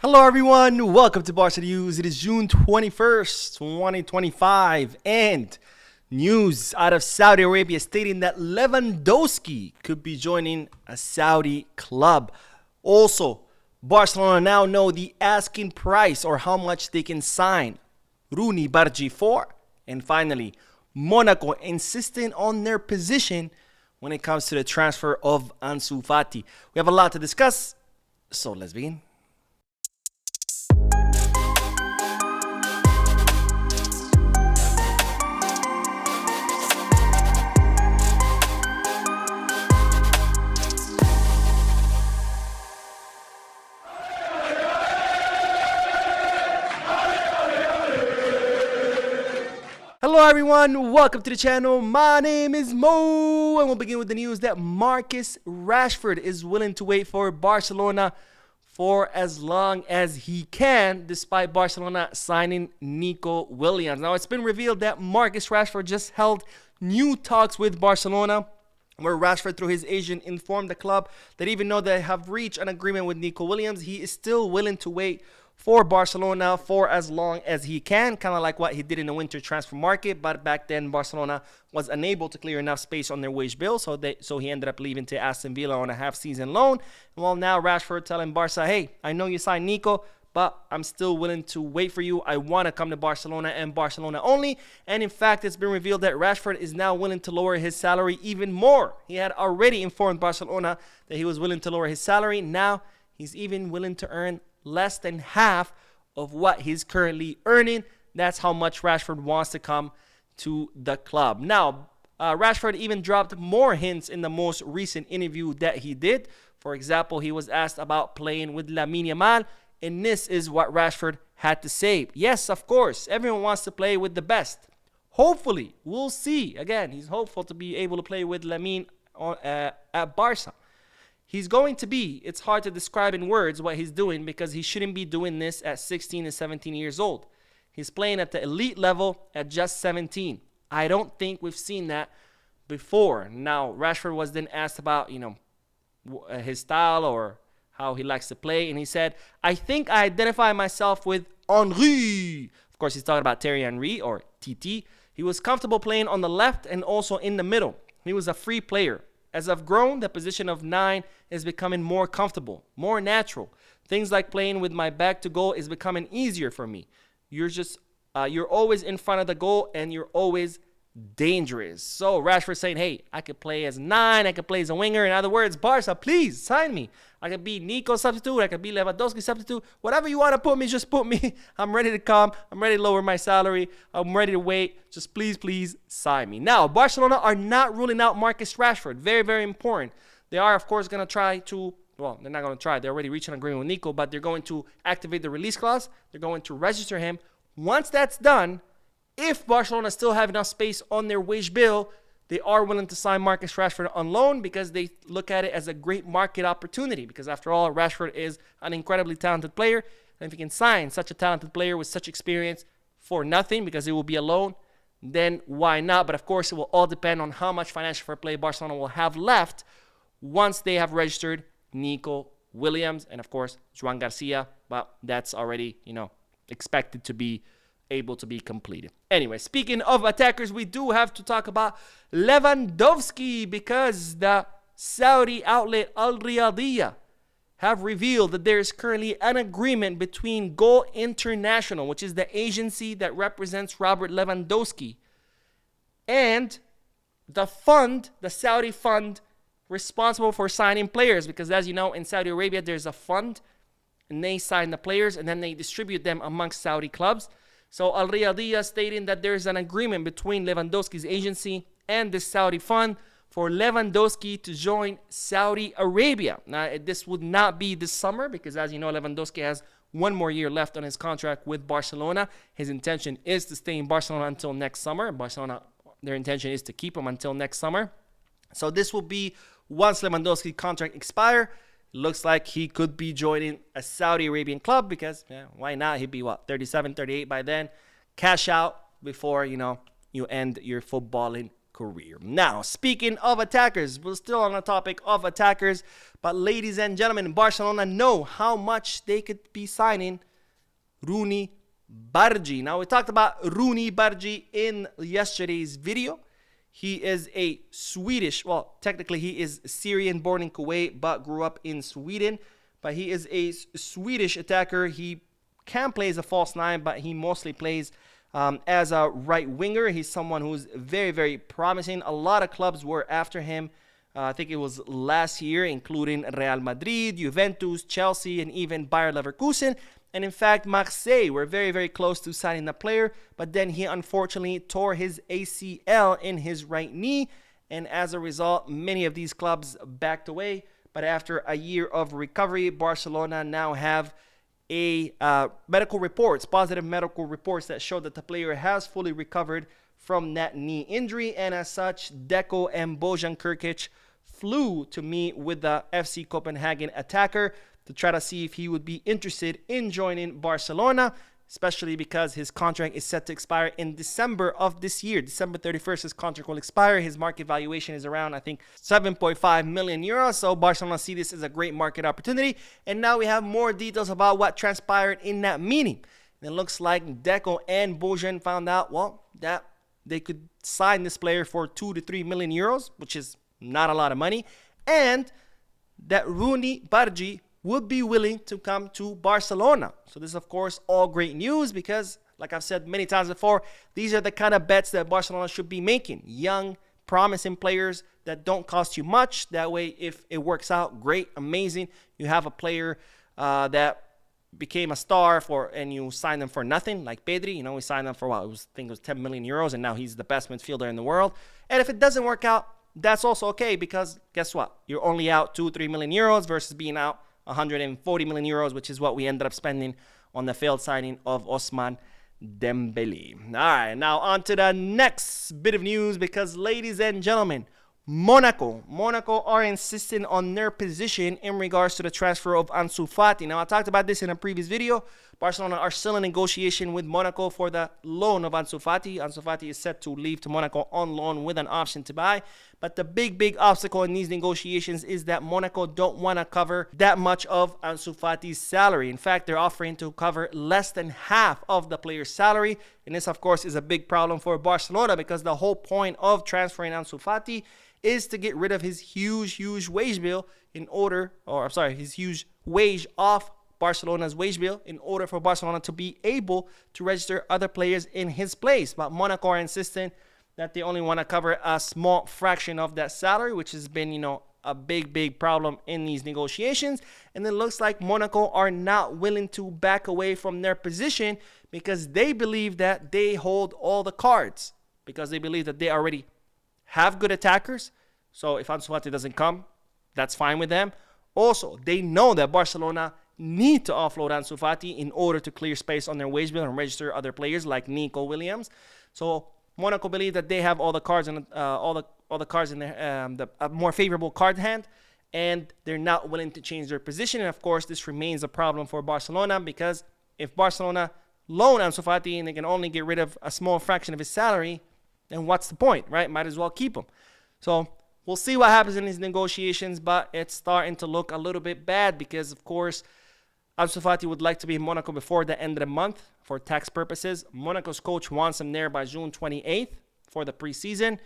Hello everyone, welcome to Barca News. It is June 21st, 2025, and news out of Saudi Arabia stating that Lewandowski could be joining a Saudi club. Also, Barcelona now know the asking price or how much they can sign Bardghji for. And finally, Monaco insisting on their position when it comes to the transfer of Ansufati. We have a lot to discuss, so let's begin. Hello everyone, welcome to the channel. My name is Mo, and we'll begin with the news that Marcus Rashford is willing to wait for Barcelona for as long as he can, despite Barcelona signing Nico Williams. Now, it's been revealed that Marcus Rashford just held new talks with Barcelona, where Rashford, through his agent, informed the club that even though they have reached an agreement with Nico Williams, he is still willing to wait for Barcelona for as long as he can, kind of like what he did in the winter transfer market. But back then, Barcelona was unable to clear enough space on their wage bill, so he ended up leaving to Aston Villa on a half-season loan. Well, now Rashford telling Barca, hey, I know you signed Nico, but I'm still willing to wait for you. I want to come to Barcelona and Barcelona only. And in fact, it's been revealed that Rashford is now willing to lower his salary even more. He had already informed Barcelona that he was willing to lower his salary. Now he's even willing to earn less than half of what he's currently earning. That's how much Rashford wants to come to the club. Now, Rashford even dropped more hints in the most recent interview that he did. For example, he was asked about playing with Lamine Yamal, and this is what Rashford had to say. Yes, of course, everyone wants to play with the best. Hopefully, we'll see. Again, he's hopeful to be able to play with Lamine at Barca. He's going to be, it's hard to describe in words what he's doing, because he shouldn't be doing this at 16 and 17 years old. He's playing at the elite level at just 17. I don't think we've seen that before. Now, Rashford was then asked about, his style or how he likes to play, and he said, I think I identify myself with Henry. Of course, he's talking about Thierry Henry, or TT. He was comfortable playing on the left and also in the middle. He was a free player. As I've grown, the position of 9 is becoming more comfortable, more natural. Things like playing with my back to goal is becoming easier for me. You're always in front of the goal, and you're always dangerous. So Rashford saying, hey, I could play as 9, I could play as a winger. In other words, Barca, please sign me. I could be Nico substitute, I could be Lewandowski substitute. Whatever you want to put me, just put me. I'm ready to come. I'm ready to lower my salary. I'm ready to wait. Just please sign me. Now, Barcelona are not ruling out Marcus Rashford. Very, very important. They are, of course, going to try to, well, they're not going to try. They already reached an agreement with Nico, but they're going to activate the release clause. They're going to register him. Once that's done, if Barcelona still have enough space on their wage bill, they are willing to sign Marcus Rashford on loan, because they look at it as a great market opportunity. Because after all, Rashford is an incredibly talented player. And if you can sign such a talented player with such experience for nothing, because it will be a loan, then why not? But of course, it will all depend on how much financial fair play Barcelona will have left once they have registered Nico Williams and, of course, Joan Garcia. But that's already, expected to be able to be completed. Anyway, speaking of attackers, we do have to talk about Lewandowski, because the Saudi outlet Al Riyadiyah have revealed that there is currently an agreement between Goal International, which is the agency that represents Robert Lewandowski, and the fund, the Saudi fund responsible for signing players. Because as you know, in Saudi Arabia, there's a fund, and they sign the players, and then they distribute them amongst Saudi clubs. So Al Riyadiyah stating that there's an agreement between Lewandowski's agency and the Saudi fund for Lewandowski to join Saudi Arabia. Now, this would not be this summer, because as you know, Lewandowski has one more year left on his contract with Barcelona. His intention is to stay in Barcelona until next summer. Barcelona, their intention is to keep him until next summer. So this will be once Lewandowski's contract expires. Looks like he could be joining a Saudi Arabian club, because why not? He'd be 37, 38 by then. Cash out before you end your footballing career. Now, speaking of attackers, we're still on the topic of attackers, but ladies and gentlemen, Barcelona know how much they could be signing Rooney Bardghji. Now, we talked about Rooney Bardghji in yesterday's video. He is a Swedish, well, technically he is Syrian, born in Kuwait, but grew up in Sweden. But he is a Swedish attacker. He can play as a false nine, but he mostly plays as a right winger. He's someone who's very, very promising. A lot of clubs were after him. I think it was last year, including Real Madrid, Juventus, Chelsea, and even Bayer Leverkusen. And in fact, Marseille were very, very close to signing the player, but then he unfortunately tore his ACL in his right knee. And as a result, many of these clubs backed away. But after a year of recovery, Barcelona now have medical reports, positive medical reports that show that the player has fully recovered from that knee injury. And as such, Deco and Bojan Krkic flew to meet with the FC Copenhagen attacker to try to see if he would be interested in joining Barcelona, especially because his contract is set to expire in December of this year. December 31st, his contract will expire. His market valuation is around, I think, 7.5 million euros. So Barcelona see this as a great market opportunity. And now we have more details about what transpired in that meeting. And it looks like Deco and Bojan found out, well, that they could sign this player for 2 to 3 million euros, which is not a lot of money. And that Rooney Bardghji would be willing to come to Barcelona. So this is, of course, all great news because, like I've said many times before, these are the kind of bets that Barcelona should be making. Young, promising players that don't cost you much. That way, if it works out, great, amazing. You have a player that became a star and you sign them for nothing, like Pedri. You know, we signed them for, I think it was 10 million euros, and now he's the best midfielder in the world. And if it doesn't work out, that's also okay because guess what? You're only out 2-3 million euros versus being out 140 million euros, which is what we ended up spending on the failed signing of Ousmane Dembele. All right, now on to the next bit of news because, ladies and gentlemen, Monaco are insisting on their position in regards to the transfer of Ansufati. Now, I talked about this in a previous video. Barcelona are still in negotiation with Monaco for the loan of Ansufati. Ansufati is set to leave to Monaco on loan with an option to buy. But the big obstacle in these negotiations is that Monaco don't want to cover that much of Ansufati's salary. In fact, they're offering to cover less than half of the player's salary. And this, of course, is a big problem for Barcelona because the whole point of transferring Ansufati is to get rid of his huge wage bill his huge wage off Barcelona's wage bill in order for Barcelona to be able to register other players in his place. But Monaco are insisting that they only want to cover a small fraction of that salary, which has been, a big problem in these negotiations. And it looks like Monaco are not willing to back away from their position because they believe that they hold all the cards, because they believe that they already have good attackers. So if Ansufati doesn't come, that's fine with them. Also, they know that Barcelona need to offload Ansufati in order to clear space on their wage bill and register other players like Nico Williams. So Monaco believe that they have all the cards in all the cards in their a more favorable card hand, and they're not willing to change their position. And of course, this remains a problem for Barcelona because if Barcelona loan Ansufati and they can only get rid of a small fraction of his salary, then what's the point, right? Might as well keep him. So we'll see what happens in these negotiations, but it's starting to look a little bit bad because, of course, Ansufati would like to be in Monaco before the end of the month for tax purposes. Monaco's coach wants him there by June 28th for the preseason.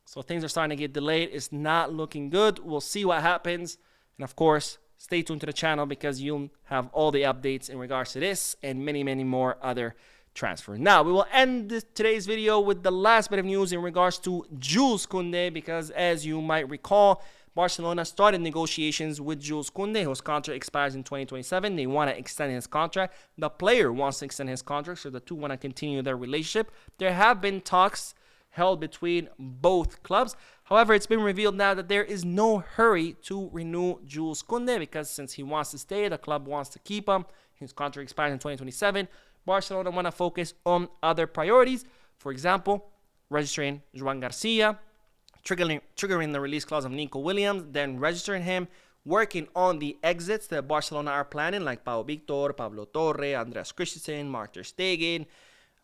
So things are starting to get delayed. It's not looking good. We'll see what happens. And, of course, stay tuned to the channel because you'll have all the updates in regards to this and many more other transfer. Now, we will end today's video with the last bit of news in regards to Jules Koundé because, as you might recall, Barcelona started negotiations with Jules Koundé, whose contract expires in 2027. They want to extend his contract. The player wants to extend his contract, so the two want to continue their relationship. There have been talks held between both clubs. However, it's been revealed now that there is no hurry to renew Jules Koundé because since he wants to stay, the club wants to keep him. His contract expires in 2027. Barcelona want to focus on other priorities. For example, registering Joan Garcia, triggering the release clause of Nico Williams, then registering him, working on the exits that Barcelona are planning, like Pau Victor, Pablo Torre, Andreas Christensen, Mark ter Stegen,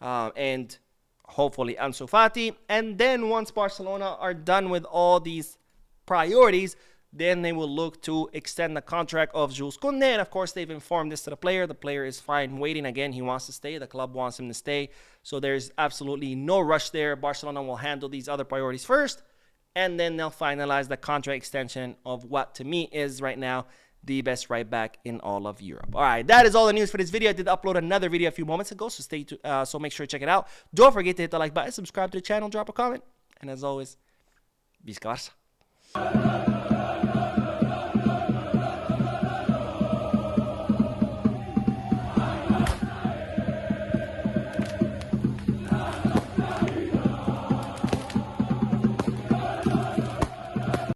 and hopefully Ansufati. And then once Barcelona are done with all these priorities, then they will look to extend the contract of Jules Koundé. And of course, they've informed this to the player. The player is fine waiting. Again, he wants to stay. The club wants him to stay. So there's absolutely no rush there. Barcelona will handle these other priorities first, and then they'll finalize the contract extension of what to me is right now the best right back in all of Europe. All right, that is all the news for this video. I did upload another video a few moments ago, so so make sure to check it out. Don't forget to hit the like button, subscribe to the channel, drop a comment, and as always, Visca Barça.